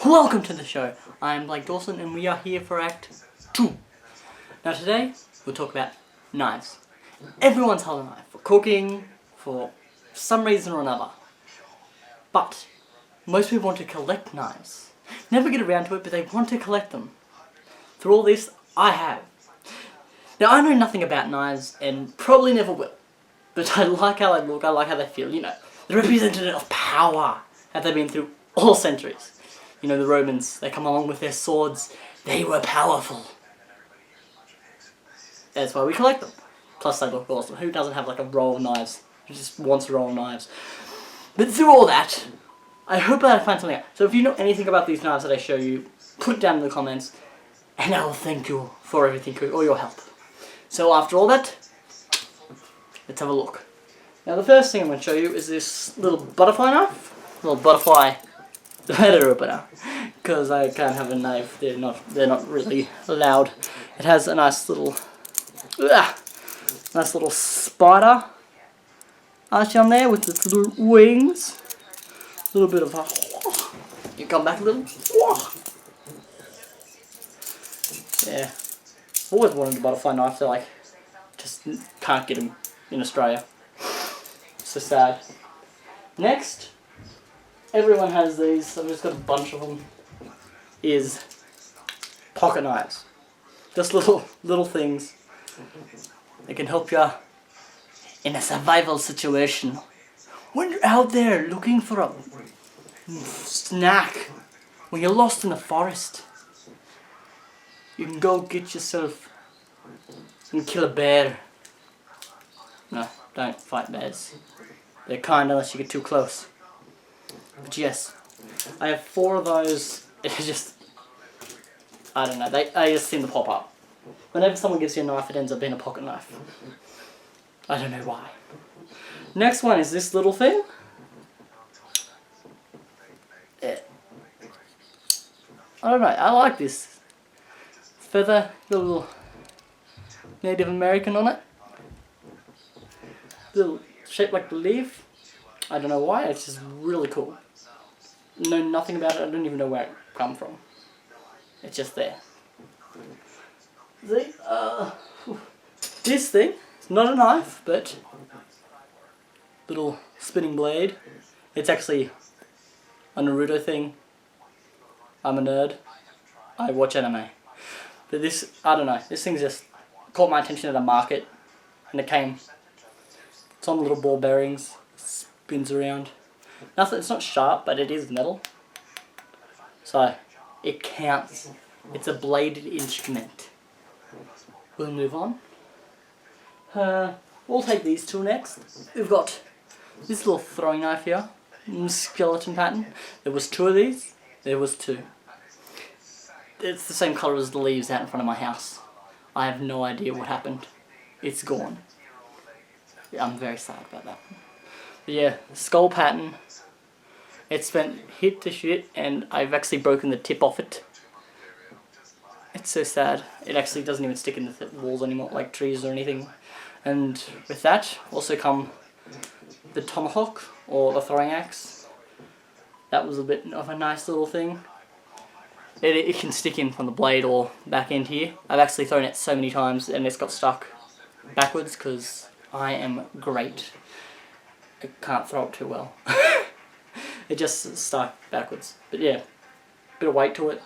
Welcome to the show. I'm Blake Dawson and we are here for Act 2. Now today, we'll talk about knives. Everyone's held a knife for cooking, for some reason or another. But most people want to collect knives. Never get around to it, but they want to collect them. Through all this, I have. Now I know nothing about knives and probably never will. But I like how they look, I like how they feel, you know. They're representative of power. Have they been through all centuries? You know, the Romans, they come along with their swords. They were powerful. That's why we collect them. Plus they look awesome. Who doesn't have like a roll of knives? Who just wants a roll of knives? But through all that, I hope I find something out. So if you know anything about these knives that I show you, put it down in the comments. And I will thank you for everything, all your help. So after all that, let's have a look. Now the first thing I'm going to show you is this little butterfly knife. Little butterfly letter opener. Because I can't have a knife, they're not really allowed. It has a nice little spider arch on there with its little wings. A little bit of a you come back a little. Yeah. I've always wanted a butterfly knife, so like just can't get them in Australia. So sad. Next, everyone has these, I've just got a bunch of them, is pocket knives. Just little things that can help you in a survival situation. When you're out there looking for a snack, when you're lost in the forest, you can go get yourself and kill a bear. No, don't fight bears. They're kind unless you get too close. But yes, I have 4 of those. It's just, I don't know, they just seem to pop up. Whenever someone gives you a knife, it ends up being a pocket knife. I don't know why. Next one is this little thing. I don't know, I like this. Feather, got a little Native American on it. Little shaped like a leaf. I don't know why, it's just really cool. Know nothing about it, I don't even know where it come from. It's just there. See, this thing, it's not a knife, but little spinning blade. It's actually a Naruto thing. I'm a nerd. I watch anime. But this, I don't know, this thing just caught my attention at a market, and it came. It's on little ball bearings, spins around. Nothing, it's not sharp, but it is metal. So, it counts. It's a bladed instrument. We'll move on. We'll take these 2 next. We've got this little throwing knife here, skeleton pattern. There was 2 of these. There was 2. It's the same colour as the leaves out in front of my house. I have no idea what happened. It's gone. I'm very sad about that. But yeah, skull pattern. It's been hit to shit and I've actually broken the tip off it. It's so sad. It actually doesn't even stick in the walls anymore, like trees or anything. And with that also come the tomahawk or the throwing axe. That was a bit of a nice little thing. It can stick in from the blade or back end here. I've actually thrown it so many times and it's got stuck backwards because I am great. I can't throw it too well. It just stuck backwards. But yeah, bit of weight to it.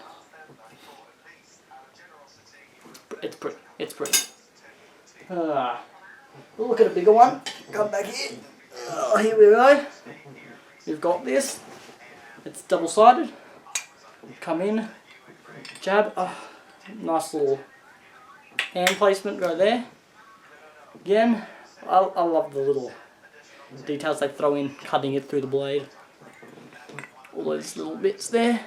It's pretty. We'll look at a bigger one. Come back here. Oh, here we go. We've got this. It's double-sided. Come in. Jab. Oh, nice little hand placement right there. Again, I love the little details they throw in, cutting it through the blade. All those little bits there.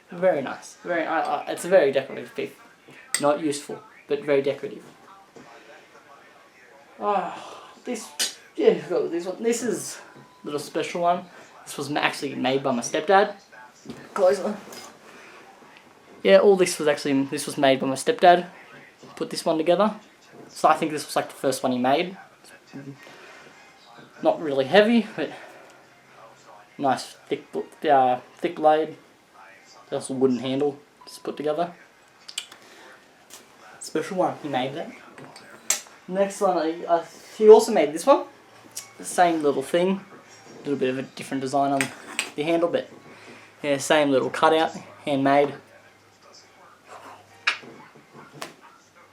Very nice. It's a very decorative piece. Not useful, but very decorative. This one. This is a little special one. This was actually made by my stepdad. Closer. Yeah, this was made by my stepdad. Put this one together. So I think this was like the first one he made. Not really heavy, but nice thick blade. Just a wooden handle, just put together. Special one, he made that. Next one, he also made this one. The same little thing, a little bit of a different design on the handle, but yeah, same little cutout, handmade.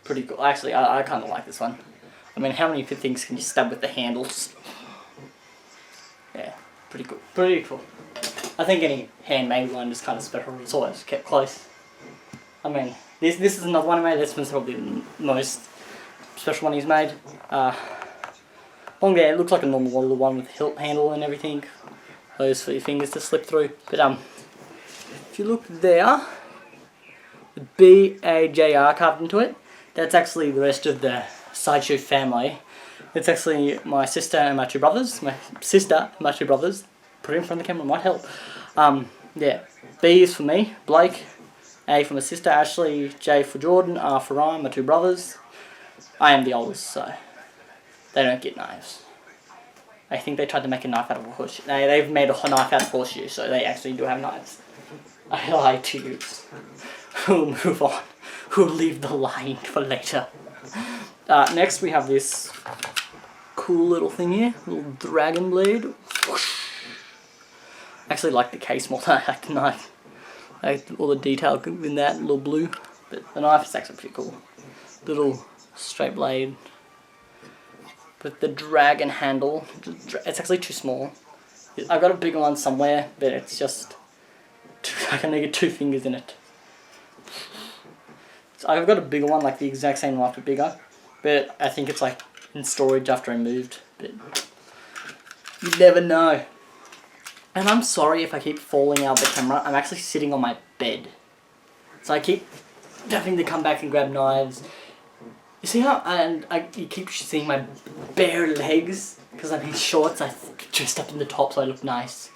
Pretty cool. Actually, I kind of like this one. I mean, how many things can you stab with the handles? Yeah, pretty cool. Pretty cool. I think any handmade one is kind of special. It's always kept close. I mean, this is another one he made. This one's probably the most special one he's made. Long there, it looks like a normal little one with a hilt handle and everything. Those for your fingers to slip through. But if you look there, the BAJR carved into it. That's actually the rest of the Sideshow family. It's actually my sister and my two brothers. My sister and my two brothers. Put it in front of the camera, might help. Yeah, B is for me, Blake. A for my sister Ashley. J for Jordan. R for Ryan, my two brothers. I am the oldest, so they don't get knives. I think they tried to make a knife out of a horseshoe. They've made a knife out of horseshoe, so they actually do have knives. I lied to you. We'll move on. We'll leave the lying for later. Next we have this cool little thing here. Little dragon blade. I actually like the case more than I like the knife. I like all the detail in that, little blue. But the knife is actually pretty cool. Little straight blade. With the dragon handle. It's actually too small. I've got a bigger one somewhere, but it's just... I can only get 2 fingers in it. So I've got a bigger one, like the exact same knife but bigger. But I think it's like in storage after I moved. But you never know. And I'm sorry if I keep falling out of the camera. I'm actually sitting on my bed. So I keep having to come back and grab knives. You see how you keep seeing my bare legs? Because I'm in shorts, I dressed up in the top so I look nice.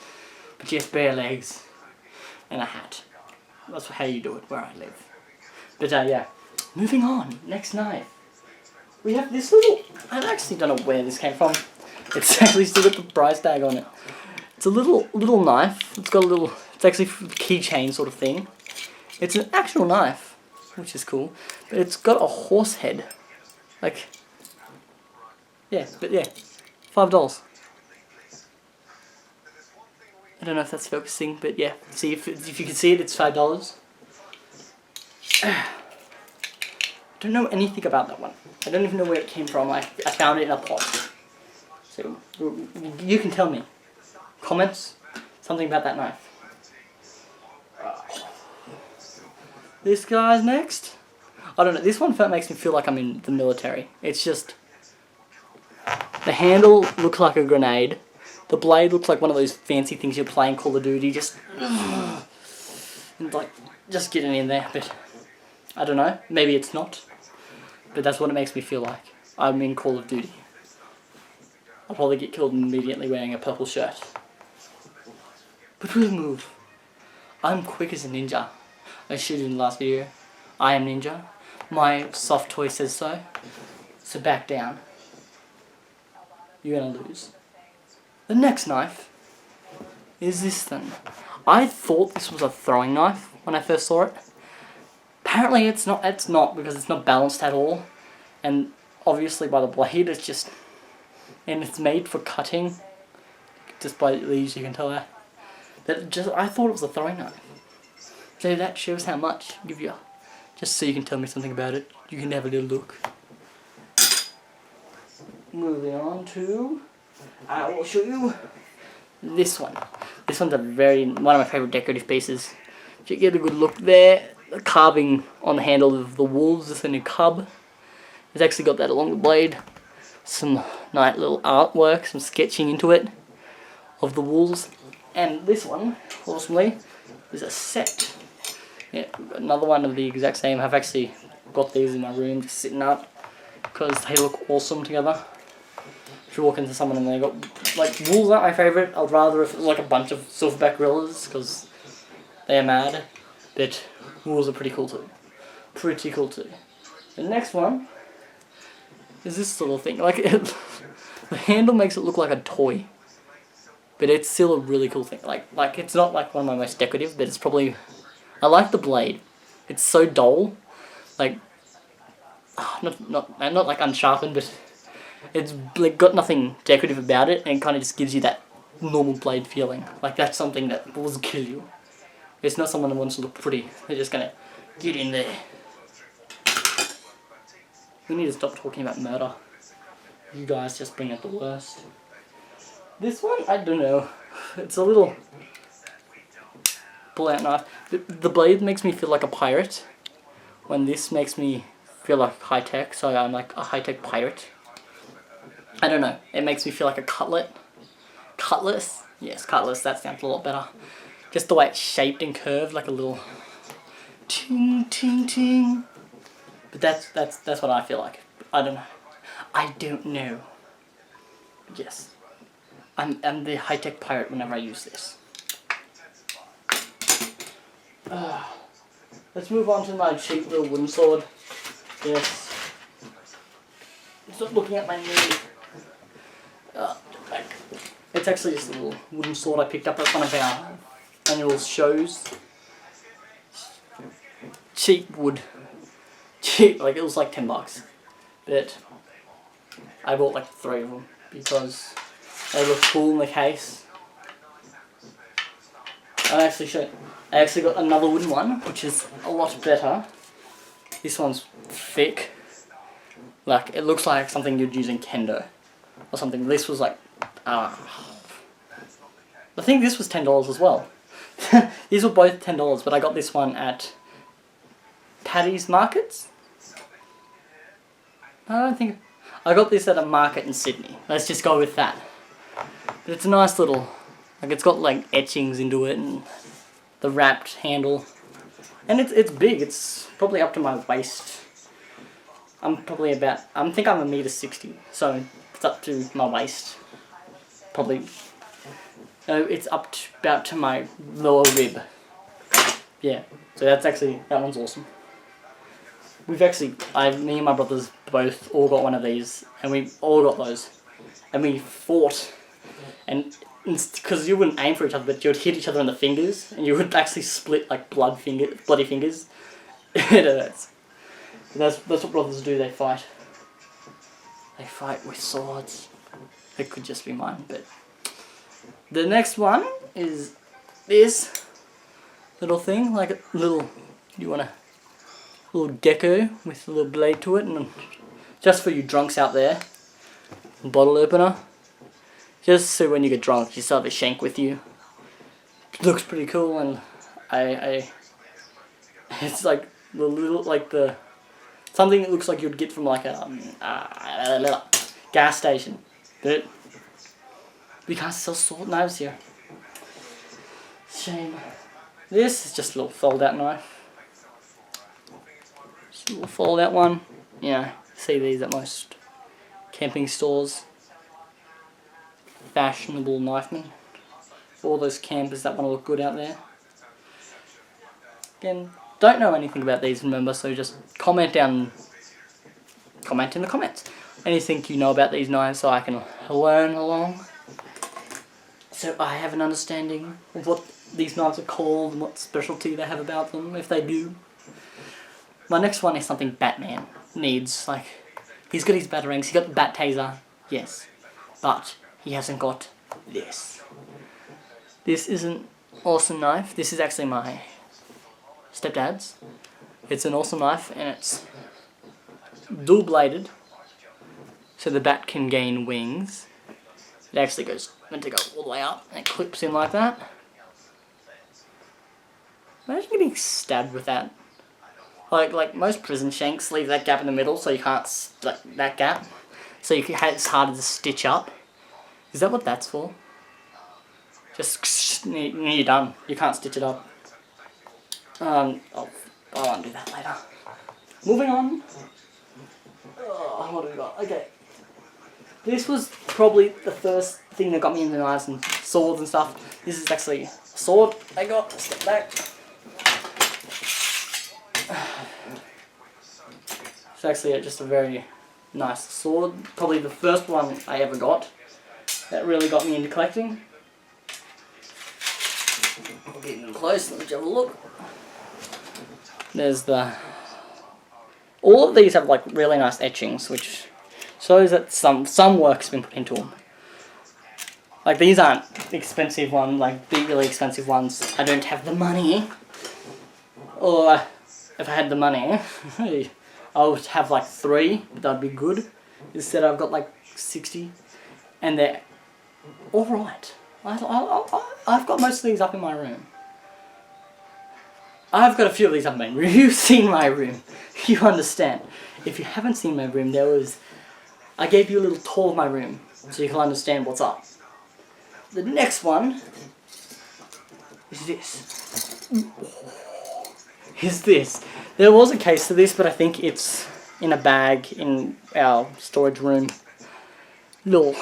But yes, bare legs. And a hat. That's how you do it where I live. But yeah, moving on. Next knife. We have this little... I actually don't know where this came from. It's actually still got the price tag on it. It's a little knife. It's got a little... It's actually a keychain sort of thing. It's an actual knife, which is cool. But it's got a horse head. Like... Yeah, but yeah. $5. I don't know if that's focusing, but yeah. See, if you can see it, it's $5. I don't know anything about that one. I don't even know where it came from. I found it in a pot. So, you can tell me. Comments? Something about that knife. This guy's next. I don't know. This one makes me feel like I'm in the military. It's just... The handle looks like a grenade. The blade looks like one of those fancy things you play in Call of Duty. Just... And like, just getting in there. But I don't know. Maybe it's not. But that's what it makes me feel like. I'm in Call of Duty. I'll probably get killed immediately wearing a purple shirt. But we'll move. I'm quick as a ninja. I showed you in the last video. I am ninja. My soft toy says so. So back down. You're gonna lose. The next knife is this thing. I thought this was a throwing knife when I first saw it. Apparently it's not because it's not balanced at all. And obviously by the blade it's just... And it's made for cutting. Just by these you can tell that. I thought it was a throwing knife. So that shows how much. Give you, just so you can tell me something about it. You can have a little look. Moving on to... I will show you this one. This one's one of my favourite decorative pieces. You get a good look there. The carving on the handle of the wolves is a new cub. It's actually got that along the blade. Some nice little artwork, some sketching into it of the wolves. And this one, awesomely, is a set. Yeah, we've got another one of the exact same. I've actually got these in my room just sitting up because they look awesome together. If you walk into someone and they got, like, wolves aren't my favourite. I'd rather if it was like a bunch of silverback gorillas because they are mad. But wolves are pretty cool too. Pretty cool too. The next one is this little thing. Like, the handle makes it look like a toy. But it's still a really cool thing. Like it's not like one of my most decorative, but it's probably I like the blade. It's so dull, like not like unsharpened, but it's like got nothing decorative about it, and it kind of just gives you that normal blade feeling. Like that's something that will kill you. It's not someone who wants to look pretty. They're just gonna get in there. We need to stop talking about murder. You guys just bring out the worst. This one, I don't know. It's a little pull-out knife. The blade makes me feel like a pirate, when this makes me feel like high-tech, so I'm like a high-tech pirate. I don't know. It makes me feel like a cutlet. Cutlass? Yes, cutlass. That sounds a lot better. Just the way it's shaped and curved, like a little ting ting ting. But that's what I feel like. I don't know. I don't know. Yes. I'm the high-tech pirate whenever I use this. Let's move on to my cheap little wooden sword. Yes. Stop looking at my knee. It's actually just a little wooden sword I picked up at one of our annual shows. Cheap wood. Cheap, like it was like $10. But I bought like 3 of them because they look cool in the case. I actually got another wooden one, which is a lot better. This one's thick. Like, it looks like something you'd use in kendo or something. This was like, I think this was $10 as well. These were both $10, but I got this one at Paddy's Markets. I got this at a market in Sydney. Let's just go with that. But it's a nice little, like it's got like etchings into it and the wrapped handle. And it's big, it's probably up to my waist. I think I'm 1.60 m, so it's up to my waist. Probably, no, it's up to, about to my lower rib. Yeah, so that one's awesome. Me and my brothers both all got one of these, and we all got those. And we fought, and because you wouldn't aim for each other, but you would hit each other in the fingers, and you would actually split like bloody fingers. It hurts. That's what brothers do. They fight. They fight with swords. It could just be mine, but the next one is this little thing, like a little. Little gecko with a little blade to it, and just for you drunks out there, bottle opener. Just so when you get drunk, you still have a shank with you. It looks pretty cool, and it's like the little something that looks like you'd get from like a gas station, but we can't sell sword knives here. Shame. This is just a little fold-out knife. Just a little fold-out one. Yeah, see these at most camping stores. Fashionable knifeman. For all those campers that want to look good out there. Again, don't know anything about these, remember, so just comment in the comments. Anything you know about these knives so I can learn along. So I have an understanding of what these knives are called and what specialty they have about them, if they do. My next one is something Batman needs. Like, he's got his batarangs, he's got the bat taser, yes, but he hasn't got this. This is an awesome knife. This is actually my stepdad's. It's an awesome knife, and it's dual bladed, so the bat can gain wings. It actually meant to go all the way up, and it clips in like that. Imagine getting stabbed with that. Like most prison shanks leave that gap in the middle, so you can't, like that gap, so it's harder to stitch up. Is that what that's for? Just you're done. You can't stitch it up. I'll undo that later. Moving on. Oh, what do we got? Okay. This was probably the first thing that got me into knives and swords and stuff. This is actually a sword I got. Step back. It's actually just a very nice sword. Probably the first one I ever got that really got me into collecting. I'll get in close, let me have a look. There's the... All of these have like really nice etchings, which shows that some work's been put into them. Like these aren't expensive ones, like big, really expensive ones. I don't have the money. Or if I had the money, I would have like 3. That'd be good. Instead, I've got like 60, and they're all right. I've got most of these up in my room. I've got a few of these up in my room. You've seen my room. You understand. If you haven't seen my room, I gave you a little tour of my room, so you can understand what's up. The next one is this. Is this. There was a case to this, but I think it's in a bag in our storage room. Little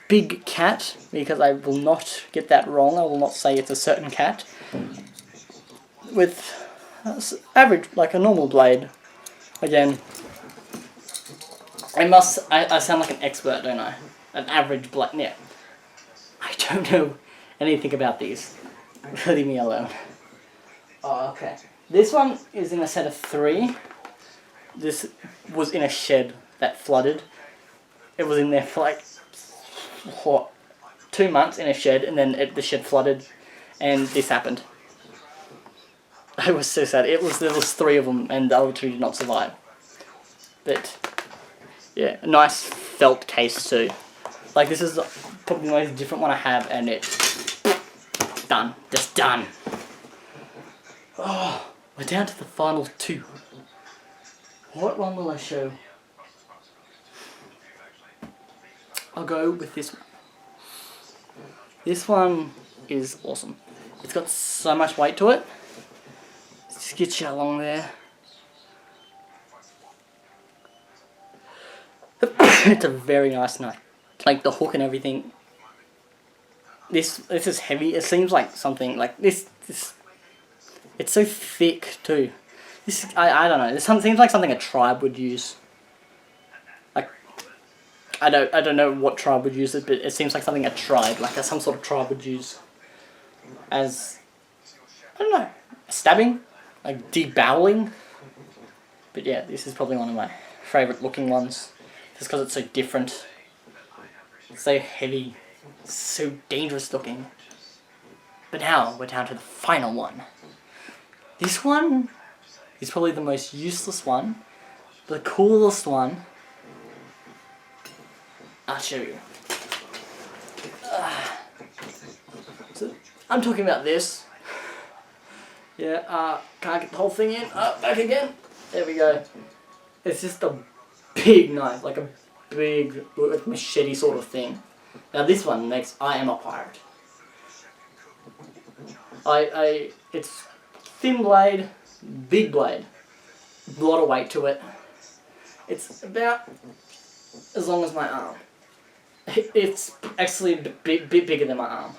big cat, because I will not get that wrong. I will not say it's a certain cat. With average, like a normal blade. Again, I sound like an expert, don't I? An average blade, yeah. I don't know anything about these. Leave me alone. Oh, okay. This one is in a set of 3. This was in a shed that flooded. It was in there for like 2 months in a shed, and then the shed flooded, and this happened. I was so sad. There was 3 of them, and the other 2 did not survive. But yeah, a nice felt case too. Like this is probably the most different one I have, and it's done. Just done. Oh, we're down to the final 2. What one will I show? I'll go with this one. This one is awesome. It's got so much weight to it. Just get you along there. It's a very nice knife. Like the hook and everything. This is heavy. It seems like something like this. It's so thick too. I don't know. This seems like something a tribe would use. Like I don't know what tribe would use it, but it seems like something a tribe, like some sort of tribe would use as, I don't know, stabbing, like deboweling. But yeah, this is probably one of my favourite looking ones, just because it's so different. It's so heavy, so dangerous looking. But now we're down to the final one. This one is probably the most useless one, but the coolest one. I'll show you. So I'm talking about this. Yeah, can't get the whole thing in. Back again. There we go. It's just a big knife, like a big machete sort of thing. Now this one makes I am a pirate. It's thin blade, big blade, a lot of weight to it. It's about as long as my arm. It's actually a bit bigger than my arm.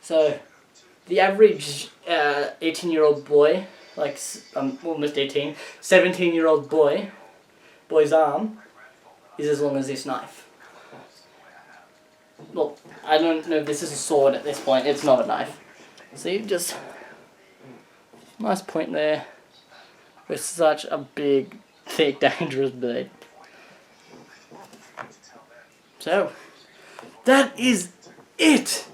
So the average 18-year-old boy, like almost 18, 17-year-old boy's arm is as long as this knife. Well, I don't know if this is a sword at this point. It's not a knife. See, just nice point there with such a big, thick, dangerous blade. So, that is it.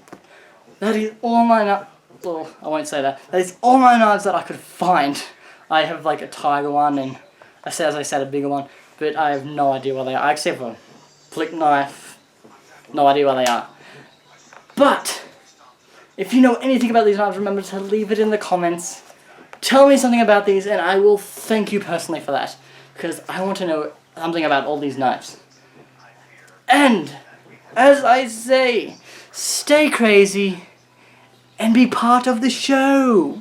That is all my knives. Well, I won't say that. That is all my knives that I could find. I have like a tiger one and, as I said, a bigger one. But I have no idea where they are. I actually have a flick knife. No idea where they are. But, if you know anything about these knives, remember to leave it in the comments. Tell me something about these and I will thank you personally for that. Because I want to know something about all these knives. And, as I say, stay crazy and be part of the show.